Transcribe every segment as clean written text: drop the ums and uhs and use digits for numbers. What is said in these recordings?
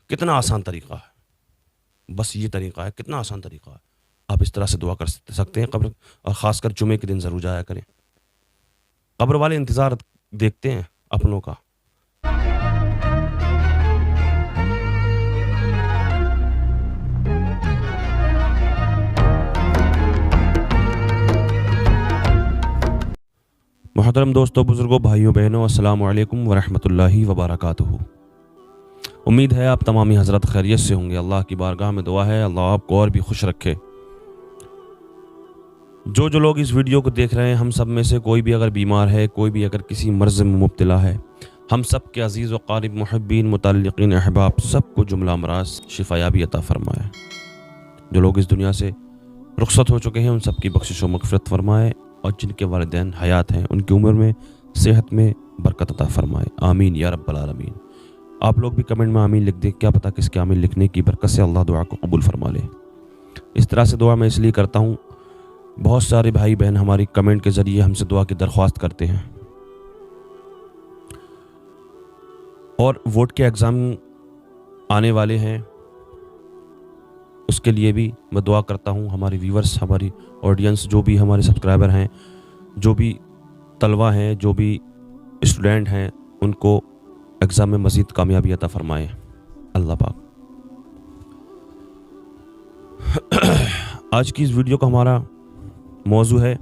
کتنا آسان طریقہ ہے، بس یہ طریقہ ہے، کتنا آسان طریقہ ہے. آپ اس طرح سے دعا کر سکتے ہیں قبر، اور خاص کر جمعے کے دن ضرور جایا کریں. قبر والے انتظار دیکھتے ہیں اپنوں کا. محترم دوستوں، بزرگوں، بھائیوں بہنوں، السلام علیکم ورحمۃ اللہ وبرکاتہ. امید ہے آپ تمامی حضرت خیریت سے ہوں گے. اللہ کی بارگاہ میں دعا ہے اللہ آپ کو اور بھی خوش رکھے. جو لوگ اس ویڈیو کو دیکھ رہے ہیں، ہم سب میں سے کوئی بھی اگر بیمار ہے، کوئی بھی اگر کسی مرض میں مبتلا ہے، ہم سب کے عزیز و قارب محبین، متعلقین، احباب، سب کو جملہ امراض شفا یابی عطا فرمائے. جو لوگ اس دنیا سے رخصت ہو چکے ہیں، ان سب کی بخشش و مغفرت فرمائے، اور جن کے والدین حیات ہیں ان کی عمر میں، صحت میں برکت عطا فرمائے. آمین یا رب العالمین. آپ لوگ بھی کمنٹ میں آمین لکھ دیں، کیا پتہ کس کے آمین لکھنے کی برکت سے اللہ دعا کو قبول فرما لے. اس طرح سے دعا میں اس لیے کرتا ہوں، بہت سارے بھائی بہن ہماری کمنٹ کے ذریعے ہم سے دعا کی درخواست کرتے ہیں، اور ووٹ کے ایگزام آنے والے ہیں، اس کے لیے بھی میں دعا کرتا ہوں. ہماری ویورز، ہماری آڈینس، جو بھی ہمارے سبسکرائبر ہیں، جو بھی طلبہ ہیں، جو بھی اسٹوڈنٹ ہیں، ان کو ایگزام میں مزید کامیابی عطا فرمائے اللہ پاک. آج کی اس ویڈیو کا ہمارا موضوع ہے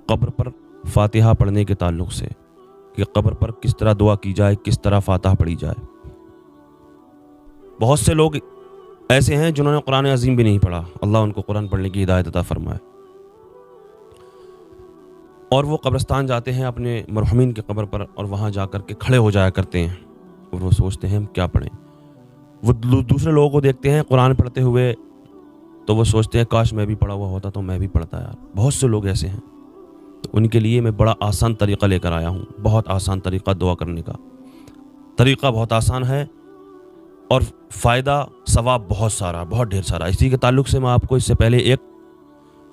قبر پر فاتحہ پڑھنے کے تعلق سے، کہ قبر پر کس طرح دعا کی جائے، کس طرح فاتحہ پڑھی جائے. بہت سے لوگ ایسے ہیں جنہوں نے قرآن عظیم بھی نہیں پڑھا. اللہ ان کو قرآن پڑھنے کی ہدایت عطا فرمائے. اور وہ قبرستان جاتے ہیں اپنے مرحومین کی قبر پر، اور وہاں جا کر کے کھڑے ہو جایا کرتے ہیں، اور وہ سوچتے ہیں ہم کیا پڑھیں. وہ دوسرے لوگوں کو دیکھتے ہیں قرآن پڑھتے ہوئے، تو وہ سوچتے ہیں کاش میں بھی پڑھا ہوا ہوتا تو میں بھی پڑھتا یار. بہت سے لوگ ایسے ہیں. تو ان کے لیے میں بڑا آسان طریقہ لے کر آیا ہوں. بہت آسان طریقہ دعا کرنے کا. طریقہ بہت آسان ہے، اور فائدہ ثواب بہت سارا، بہت ڈھیر سارا. اسی کے تعلق سے میں آپ کو اس سے پہلے ایک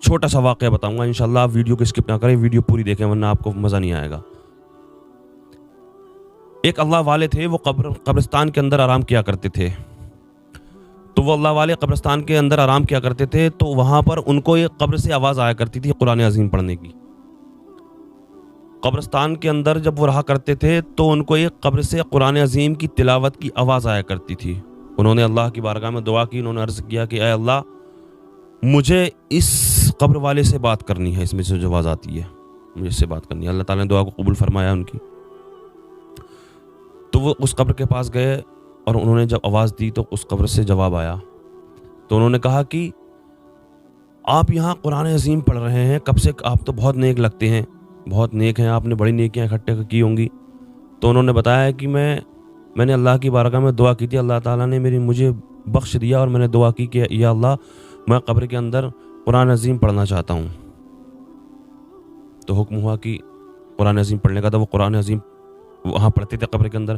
چھوٹا سا واقعہ بتاؤں گا. انشاءاللہ آپ ویڈیو کو اسکپ نہ کریں، ویڈیو پوری دیکھیں، ورنہ آپ کو مزہ نہیں آئے گا. ایک اللہ والے تھے، وہ قبرستان کے اندر آرام کیا کرتے تھے. تو وہ اللہ والے قبرستان کے اندر آرام کیا کرتے تھے، تو وہاں پر ان کو ایک قبر سے آواز آیا کرتی تھی قرآن عظیم پڑھنے کی. قبرستان کے اندر جب وہ رہا کرتے تھے تو ان کو ایک قبر سے قرآن عظیم کی تلاوت کی آواز آیا کرتی تھی. انہوں نے اللہ کی بارگاہ میں دعا کی. انہوں نے عرض کیا کہ اے اللہ، مجھے اس قبر والے سے بات کرنی ہے، اس میں سے جو آواز آتی ہے مجھے اس سے بات کرنی ہے. اللہ تعالیٰ نے دعا کو قبول فرمایا ان کی. تو وہ اس قبر کے پاس گئے، اور انہوں نے جب آواز دی تو اس قبر سے جواب آیا. تو انہوں نے کہا کہ آپ یہاں قرآن عظیم پڑھ رہے ہیں کب سے؟ آپ تو بہت نیک لگتے ہیں، بہت نیک ہیں، آپ نے بڑی نیکیاں اکٹھے کی ہوں گی. تو انہوں نے بتایا کہ میں نے اللہ کی بارگاہ میں دعا کی تھی، اللہ تعالیٰ نے مجھے بخش دیا، اور میں نے دعا کی کہ یا اللہ، میں قبر کے اندر قرآن عظیم پڑھنا چاہتا ہوں. تو حکم ہوا کہ قرآن عظیم پڑھنے کا. تو وہ قرآن عظیم وہاں پڑھتے تھے قبر کے اندر.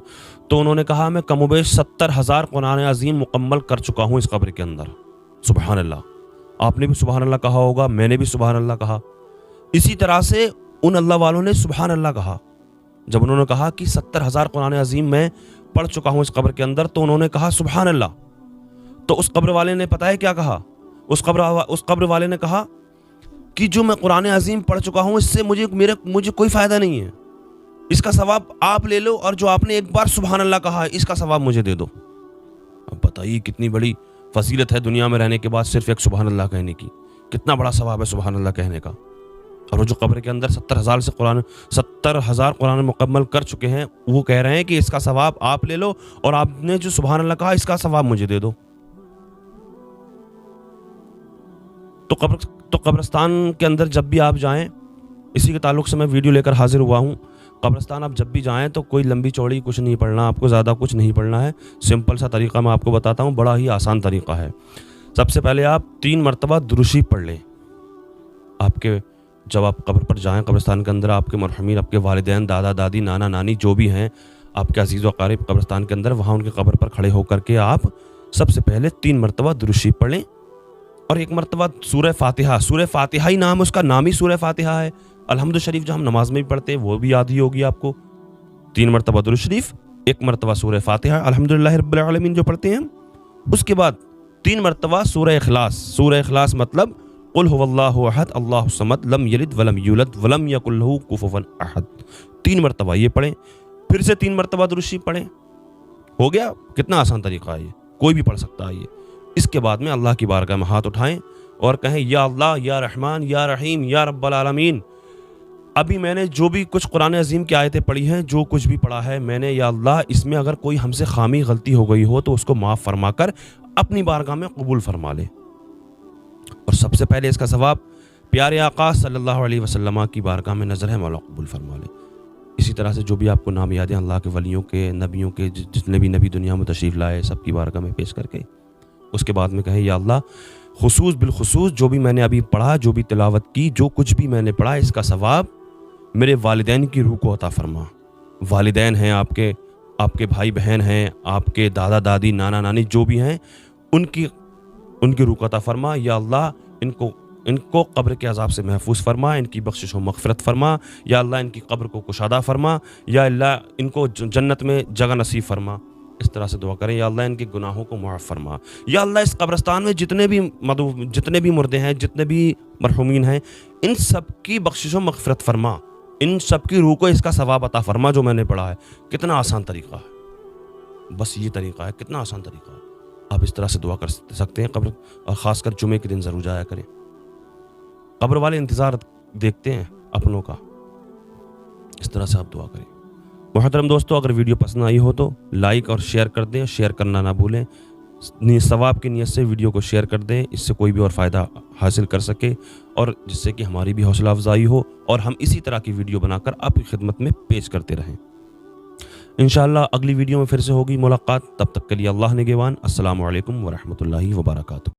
تو انہوں نے کہا میں کم و بیش 70,000 قرآن عظیم مکمل کر چکا ہوں اس قبر کے اندر. سبحان اللہ. آپ نے بھی سبحان اللہ کہا ہوگا، میں نے بھی سبحان اللہ کہا. اسی طرح سے ان اللہ والوں نے سبحان اللہ کہا. جب انہوں نے کہا کہ 70,000 قرآن عظیم میں پڑھ چکا ہوں اس قبر کے اندر، تو انہوں نے کہا سبحان اللہ. تو اس قبر والے نے پتہ ہے کیا کہا؟ اس قبر والے نے کہا کہ جو میں قرآن عظیم پڑھ چکا ہوں، اس سے مجھے کوئی فائدہ نہیں ہے. اس کا ثواب آپ لے لو، اور جو آپ نے ایک بار سبحان اللہ کہا ہے، اس کا ثواب مجھے دے دو. اب بتائیے کتنی بڑی فضیلت ہے دنیا میں رہنے کے بعد صرف ایک سبحان اللہ کہنے کی. کتنا بڑا ثواب ہے سبحان اللہ کہنے کا. اور وہ جو قبر کے اندر 70,000 قرآن مکمل کر چکے ہیں، وہ کہہ رہے ہیں کہ اس کا ثواب آپ لے لو، اور آپ نے جو سبحان اللہ کہا، اس کا ثواب مجھے دے دو. تو قبرستان کے اندر جب بھی آپ جائیں، اسی کے تعلق سے میں ویڈیو لے کر حاضر ہوا ہوں. قبرستان آپ جب بھی جائیں تو کوئی لمبی چوڑی کچھ نہیں پڑھنا، آپ کو زیادہ کچھ نہیں پڑھنا ہے. سمپل سا طریقہ میں آپ کو بتاتا ہوں، بڑا ہی آسان طریقہ ہے. سب سے پہلے آپ 3 مرتبہ درود شریف پڑھ لیں. جب آپ قبر پر جائیں، قبرستان کے اندر، آپ کے مرحومین، آپ کے والدین، دادا دادی، نانا نانی، جو بھی ہیں آپ کے عزیز و اقارب قبرستان کے اندر، وہاں ان کی قبر پر کھڑے ہو کر کے آپ سب سے پہلے 3 مرتبہ درود شریف پڑھ لیں، اور 1 مرتبہ سورہ فاتحہ ہی نام، اس کا نام ہی سورہ فاتحہ ہے. الحمد شریف جو ہم نماز میں بھی پڑھتے ہیں وہ بھی یاد ہی ہوگی آپ کو. 3 مرتبہ درود شریف ایک مرتبہ سورہ فاتحہ الحمدللہ رب العالمین جو پڑھتے ہیں، اس کے بعد 3 مرتبہ سورہ اخلاص. سورہ اخلاص مطلب قل هو اللہ احد اللہ الصمد لم یلد ولم یولد ولم یکن لہ کفوا احد. 3 مرتبہ یہ پڑھیں، پھر سے 3 مرتبہ درود شریف پڑھیں. ہو گیا. کتنا آسان طریقہ ہے یہ، کوئی بھی پڑھ سکتا ہے یہ. اس کے بعد میں اللہ کی بارگاہ میں ہاتھ اٹھائیں اور کہیں یا اللہ یا رحمان یا رحیم یا رب العالمین، ابھی میں نے جو بھی کچھ قرآن عظیم کی آیتیں پڑھی ہیں، جو کچھ بھی پڑھا ہے میں نے، یا اللہ اس میں اگر کوئی ہم سے خامی غلطی ہو گئی ہو تو اس کو معاف فرما کر اپنی بارگاہ میں قبول فرما لے. اور سب سے پہلے اس کا ثواب پیارے آقا صلی اللہ علیہ وسلم کی بارگاہ میں نظر ہے، مولا قبول فرما لے. اسی طرح سے جو بھی آپ کو نام یاد ہیں اللہ کے ولیوں کے، نبیوں کے، جتنے بھی نبی دنیا میں تشریف لائے، سب کی بارگاہ میں پیش کر کے اس کے بعد میں کہیں یا اللہ خصوص بالخصوص جو بھی میں نے ابھی پڑھا، جو بھی تلاوت کی، جو کچھ بھی میں نے پڑھا، اس کا ثواب میرے والدین کی روح کو عطا فرما. والدین ہیں آپ کے بھائی بہن ہیں، آپ کے دادا دادی، نانا نانی جو بھی ہیں، ان کی روح کو عطا فرما. یا اللہ ان کو قبر کے عذاب سے محفوظ فرما، ان کی بخشش و مغفرت فرما. یا اللہ ان کی قبر کو کشادہ فرما. یا اللہ ان کو جنت میں جگہ نصیب فرما. اس طرح سے دعا کریں یا اللہ ان کے گناہوں کو معاف فرما. یا اللہ اس قبرستان میں جتنے بھی مردے ہیں، جتنے بھی مرحومین ہیں، ان سب کی بخشش و مغفرت فرما. ان سب کی روح کو اس کا ثواب عطا فرما جو میں نے پڑھا ہے. کتنا آسان طریقہ ہے، بس یہ طریقہ ہے، کتنا آسان طریقہ ہے. آپ اس طرح سے دعا کر سکتے ہیں قبر، اور خاص کر جمعے کے دن ضرور جایا کریں. قبر والے انتظار دیکھتے ہیں اپنوں کا. اس طرح سے آپ دعا کریں. محترم دوستو، اگر ویڈیو پسند آئی ہو تو لائک اور شیئر کر دیں. شیئر کرنا نہ بھولیں. ثواب کی نیت سے ویڈیو کو شیئر کر دیں، اس سے کوئی بھی اور فائدہ حاصل کر سکے، اور جس سے کہ ہماری بھی حوصلہ افزائی ہو اور ہم اسی طرح کی ویڈیو بنا کر آپ کی خدمت میں پیش کرتے رہیں. انشاءاللہ اگلی ویڈیو میں پھر سے ہوگی ملاقات. تب تک کے لیے اللہ نگہبان. السلام علیکم ورحمۃ اللہ وبرکاتہ.